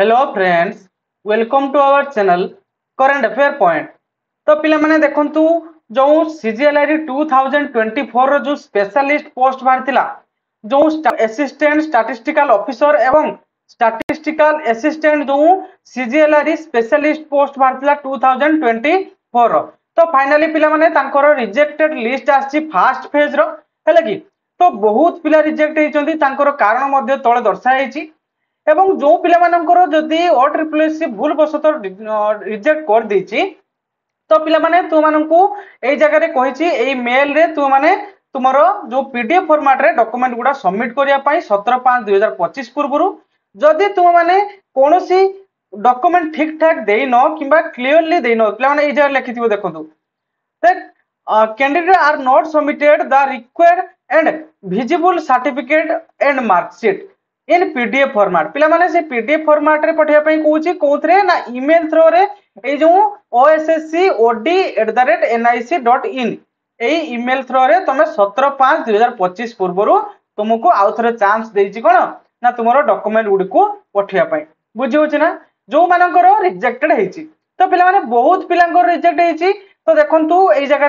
Hello friends, welcome to our channel current affair point. तो पिला माने देखंतु जो सीजीएलआईडी 2024 रो जो स्पेशलिस्ट पोस्ट बाहरतिला जो असिस्टेंट स्टैटिस्टिकल ऑफिसर एवं स्टैटिस्टिकल असिस्टेंट जो सीजीएलआईडी स्पेशलिस्ट पोस्ट बाहरतिला 2024 रो। तो फाइनली पिला माने तांकर रिजेक्टेड लिस्ट आछि फर्स्ट फेज रो हैला कि। तो बहुत पिला रिजेक्ट हेचंती, तांकर कारण मध्ये तळे दर्शायछि एवं जो पिला मानकर जदि ओट्रिपलएससी भूल बसत रिजेक्ट कर देछि तो पिला माने तु मानकू एई जगह रे कहिछि एई मेल रे तु माने तुमरो जो पीडीएफ फॉर्मेट रे डॉक्यूमेंट गुडा सबमिट करिया पई 17/5/2025 पूर्वरु जदि तुम माने कोनोसी डॉक्यूमेंट ठीक ठाक देइनो किबा क्लियरली देइनो पिला माने एई जगह लिखिथिबो देखंतु that candidate are not submitted the required and visible certificate and mark sheet in pdf format। पिला माने से pdf format रे पठिया पई कहूची कोथरे ना ईमेल थ्रू रे ए जो osscod@nic.in एई ईमेल थ्रू रे तमे 17/5/2025 पूर्वरु तुमको आउ थरे चांस देइची कोन ना तुमरो डॉक्यूमेंट गुडी को पठिया पई। बुझी होची ना जो मानकर रिजेक्टेड हेची। तो पिला माने बहुत पिलांकर रिजेक्ट हेची। तो देखंतु एई जगह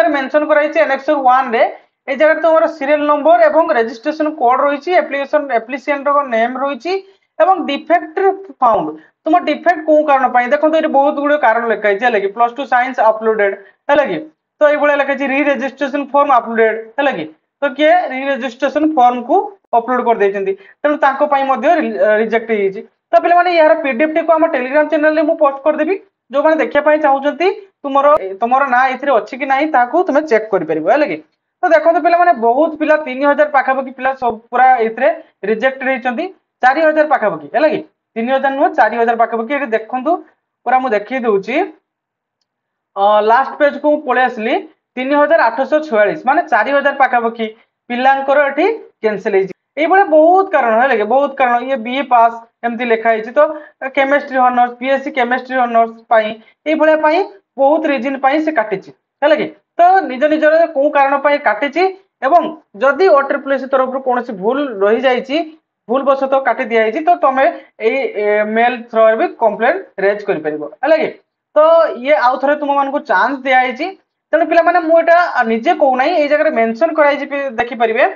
रे मेंशन कराइछि एनेक्सर 1 रे एई जगह तोमरो सीरियल नंबर एवं रजिस्ट्रेशन कोड रहिछि, एप्लिकेंट रो नेम रहिछि एवं डिफेक्ट फाउंड। तुम डिफेक्ट को कारण पई देखंतु एरी बहुत गुडे कारण लिखाइछि हैलाकि +2 साइंस अपलोडेड हैलाकि। तो एई बळे लिखाइछि री रजिस्ट्रेशन फॉर्म अपलोडेड हैलाकि। तो के री रजिस्ट्रेशन फॉर्म को अपलोड कर देइछन्ती तनु तांको पई मध्ये रिजेक्ट हेछि। तो पिला माने यार पीडीएफ टी को हम टेलीग्राम चैनल रे मु पोस्ट कर देबी, जो माने देखिया पई चाहउछन्ती तुमरो ना एथिरे अछि कि नाही ताकू तुमे चेक करि परिबो हैलाकि। तो देखो तो पिला माने बहुत पिला 3000 पाखापाखि पिला सब पूरा एथिरे रिजेक्टेड हेचन्ती 4000 पाखापाखि हैलाकि। 3000 नो 4000 पाखापाखि एठी देखंतु पूरा मु देखि दउची लास्ट पेज को पळे आसली 3846 माने 4000 पाखापाखि पिलांकर एठी कैंसिल हेछि। एई बळे बहुत कारण हैलाकि, बहुत कारण ये बीए पास एमती लिखा हेछि। तो chemistry honours BSc chemistry honours पाई एई बळे पाई बहुत रीजन पाई से काटिछि हैलाकि। तो निज निजर को कारण पाई काटिछि एवं जदि ओट्रिपलएससी तरफ रु कोनोसी भूल रहि जाइछि भूल बसत काटि दिया हेछि तो तमे एई मेल थ्रू रे भी कंप्लेंट रेज करि परिबो हैलाकि। तो ये आउ थरे तुम मानको चांस दिया हेछि। तने पिला माने मु एटा निजे को नै एई जगह रे मेंशन कराइ छि देखि परिबे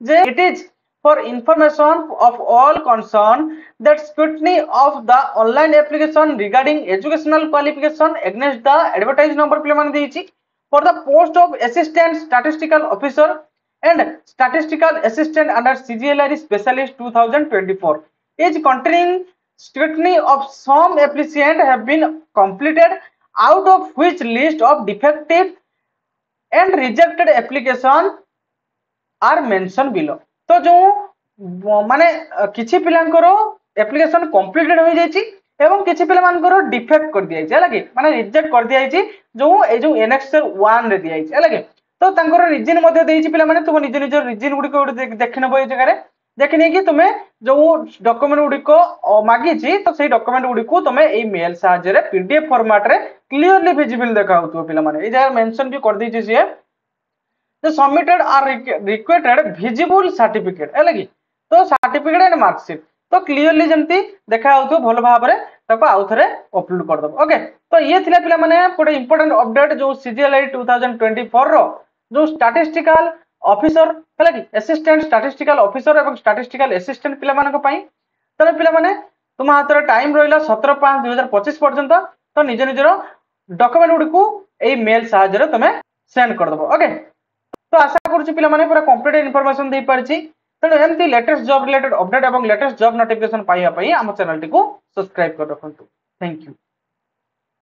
जे it is for information of all concerned that scrutiny of the online application regarding educational qualification against the advertised number plan देइछि for the post of assistant statistical officer and statistical assistant under CGLRE specialist 2024 is containing scrutiny of some applicants have been completed, out of which list of defective and rejected application are mentioned below। तो जो माने किछि पिलांकर application completed हो जायछि एवं किछि पिला मानकर defect कर दिया छै लागे माने रिजेक्ट कर दिया छै जो ए जो एनेक्सर 1 रे दिया छै लागे। तो तांकर रीजन मध्ये देइ छै पिला माने तुम निज निज रीजन गुडी को देखिनबो ए जगह रे देखिने कि तुमे जो डॉक्यूमेंट गुडी को मागी छी तो सेही डॉक्यूमेंट गुडी को तुमे ए मेल साहाय्य रे पीडीएफ फॉर्मेट रे क्लियरली विजिबल देखाउतो पिला माने ए जगह मेंशन भी कर दै छै से the submitted are required visible certificate है लगी। तो सर्टिफिकेट एंड मार्कशीट तो क्लियरली जमती देखा होतो भलो भाव रे ताको आउ थरे अपलोड कर दब। ओके, तो ये थिला पिला माने गोटे इंपोर्टेंट अपडेट जो सीजीएलआईडी 2024 रो जो स्टैटिस्टिकल ऑफिसर है लगी असिस्टेंट स्टैटिस्टिकल ऑफिसर एवं स्टैटिस्टिकल असिस्टेंट पिला मानक पई। तले पिला माने तुम हाथ रे टाइम रहिला 17/5/2025 पर्यंत। तो निज निजरो डॉक्यूमेंट गुडी को ए मेल सहायता रे तमे सेंड कर दबो। ओके, तो आशा करूची पिला माने पूरा कंप्लीट इन्फॉर्मेशन दे पारछि। तेणु एमती लेटेस्ट जॉब रिलेटेड अपडेट एवं लेटेस्ट जॉब नोटिफिकेशन पाइबा पई हम चैनल टी को सब्सक्राइब कर रखंतु। Thank you.